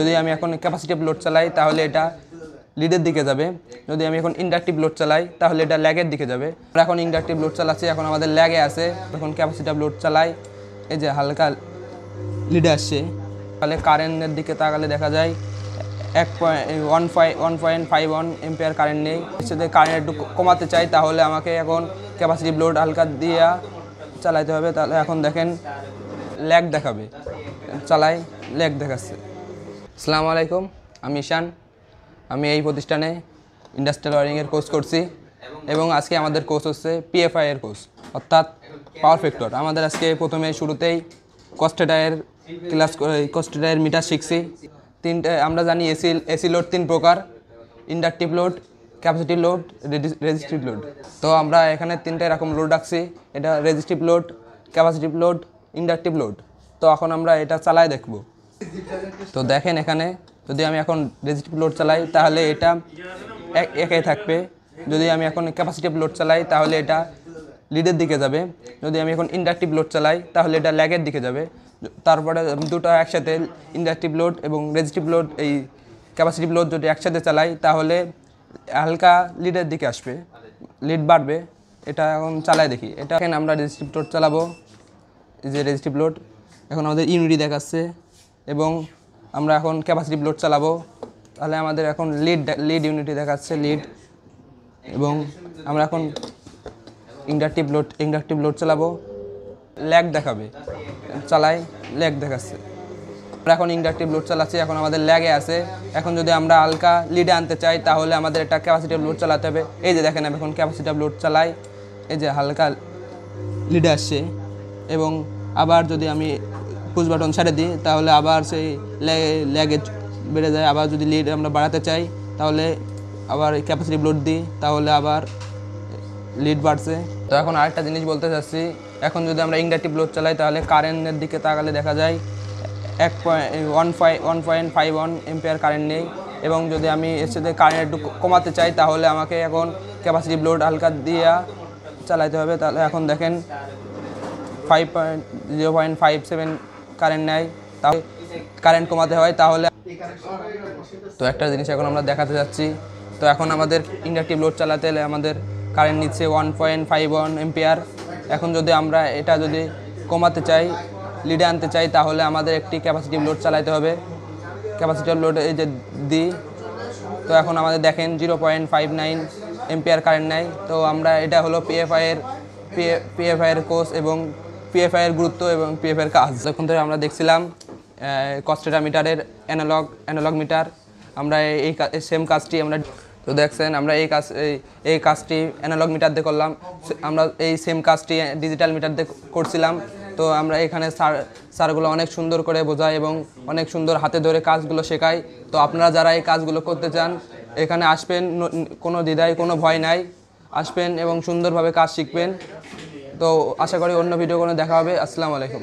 যদি আমি এখন ক্যাপাসিটিভ লোড চালাই তাহলে এটা লিডের দিকে যাবে। যদি আমি এখন ইন্ডাকটিভ লোড চালাই তাহলে এটা ল্যাগের দিকে যাবে। আমরা এখন ইন্ডাকটিভ লোড চালাচ্ছি, এখন আমাদের ল্যাগে আছে। এখন ক্যাপাসিটিভ লোড চালাই, এই যে হালকা লিডে আসছে। তাহলে কারেন্টের দিকে তাকালে দেখা যায় 1.51 এম্পিয়ার কারেন্ট নেই। যদি কারেন্ট একটু কমাতে চাই তাহলে আমাকে এখন ক্যাপাসিটিভ লোড হালকা দিয়ে চালাইতে হবে। তাহলে এখন দেখেন ল্যাগ দেখাবে, চালাই ল্যাগ দেখাচ্ছে। আসসালামু আলাইকুম, আমি ঈশান। আমি এই প্রতিষ্ঠানে ইন্ডাস্ট্রিয়াল ওয়্যারিংয়ের কোর্স করছি এবং আজকে আমাদের কোর্স হচ্ছে পিএফআই এর কোর্স, অর্থাৎ পাওয়ার ফ্যাক্টর। আমাদের আজকে প্রথমে শুরুতেই কস্টেটায়ের ক্লাস, কস্টেটায়ের মিটার শিখছি। তিনটে আমরা জানি এসি লোড তিন প্রকার: inductive load, capacitive load, resistive load. তো আমরা এখানে তিনটে এরকম লোড রাখছি, এটা resistive load, capacitive load, inductive load. তো এখন আমরা এটা চালাই দেখব। তো দেখেন এখানে যদি আমি এখন রেজিস্টিভ লোড চালাই তাহলে এটা একাই থাকবে। যদি আমি এখন ক্যাপাসিটিভ লোড চালাই তাহলে এটা লিডের দিকে যাবে। যদি আমি এখন ইন্ডাকটিভ লোড চালাই তাহলে এটা ল্যাগের দিকে যাবে। তারপরে দুটো একসাথে ইন্ডাকটিভ লোড এবং রেজিস্টিভ লোড, এই ক্যাপাসিটিভ লোড যদি একসাথে চালাই তাহলে হালকা লিডের দিকে আসবে, লিড বাড়বে। এটা এখন চালাই দেখি। এটা এখন আমরা রেজিস্টিভ লোড চালাবো, এই যে রেজিস্টিভ লোড এখন আমাদের ইউনিটি দেখাচ্ছে। এবং আমরা এখন ক্যাপাসিটিভ লোড চালাবো, তাহলে আমাদের এখন লিড ইউনিটি দেখাচ্ছে, লিড। এবং আমরা এখন ইন্ডাকটিভ লোড চালাবো, ল্যাগ দেখাবে, চালাই ল্যাগ দেখাচ্ছে। আমরা এখন ইন্ডাকটিভ লোড চালাচ্ছি, এখন আমাদের ল্যাগে আছে। এখন যদি আমরা হালকা লিডে আনতে চাই তাহলে আমাদের একটা ক্যাপাসিটিভ লোড চালাতে হবে। এই যে দেখেন আমি এখন ক্যাপাসিটিভ লোড চালাই, এই যে হালকা লিডে আসছে। এবং আবার যদি আমি পুশ বাটন ছেড়ে দিই তাহলে আবার সেই ল্যাগে বেড়ে যায়। আবার যদি লিড আমরা বাড়াতে চাই তাহলে আবার ক্যাপাসিটিভ লোড দিই, তাহলে আবার লিড বাড়ছে। তো এখন আরেকটা জিনিস বলতে চাচ্ছি, এখন যদি আমরা ইন্ডাকটিভ লোড চালাই তাহলে কারেন্টের দিকে তাকালে দেখা যায় 1.51 এম্পিয়ার কারেন্ট নেই। এবং যদি আমি এর সাথে কারেন্ট একটু কমাতে চাই তাহলে আমাকে এখন ক্যাপাসিটিভ লোড হালকা দিয়ে চালাইতে হবে। তাহলে এখন দেখেন 0.57 কারেন্ট নেয়, তাহলে কারেন্ট কমাতে হয় তাহলে। তো একটা জিনিস এখন আমরা দেখাতে যাচ্ছি। তো এখন আমাদের ইন্ডাকটিভ লোড চালাতে হলে আমাদের কারেন্ট নিচ্ছে 1.51 এম্পিয়ার। এখন যদি আমরা এটা যদি কমাতে চাই, লিডে আনতে চাই, তাহলে আমাদের একটি ক্যাপাসিটিভ লোড চালাতে হবে। ক্যাপাসিটিভ লোড এই যে দিই, তো এখন আমাদের দেখেন 0.59 এম্পিয়ার কারেন্ট নেয়। তো আমরা এটা হলো পিএফআই এর কোর্স এবং পিএফআই এর গুরুত্ব এবং পিএফআই এর কাজ। যখন থেকে আমরা দেখছিলাম কস্টেটা মিটারের অ্যানালগ মিটার, আমরা এই সেম কাজটি আমরা তো দেখছেন আমরা এই কাজটি অ্যানালগ মিটার দিয়ে করলাম। আমরা এই সেম কাজটি ডিজিটাল মিটার দিয়ে করছিলাম। তো আমরা এখানে স্যারগুলো অনেক সুন্দর করে বোঝায় এবং অনেক সুন্দর হাতে ধরে কাজগুলো শেখায়। তো আপনারা যারা এই কাজগুলো করতে চান এখানে আসবেন, কোনো দ্বিধায় কোনো ভয় নাই, আসবেন এবং সুন্দরভাবে কাজ শিখবেন। তো আশা করি অন্য ভিডিও কোনো দেখা হবে। আসসালামু আলাইকুম।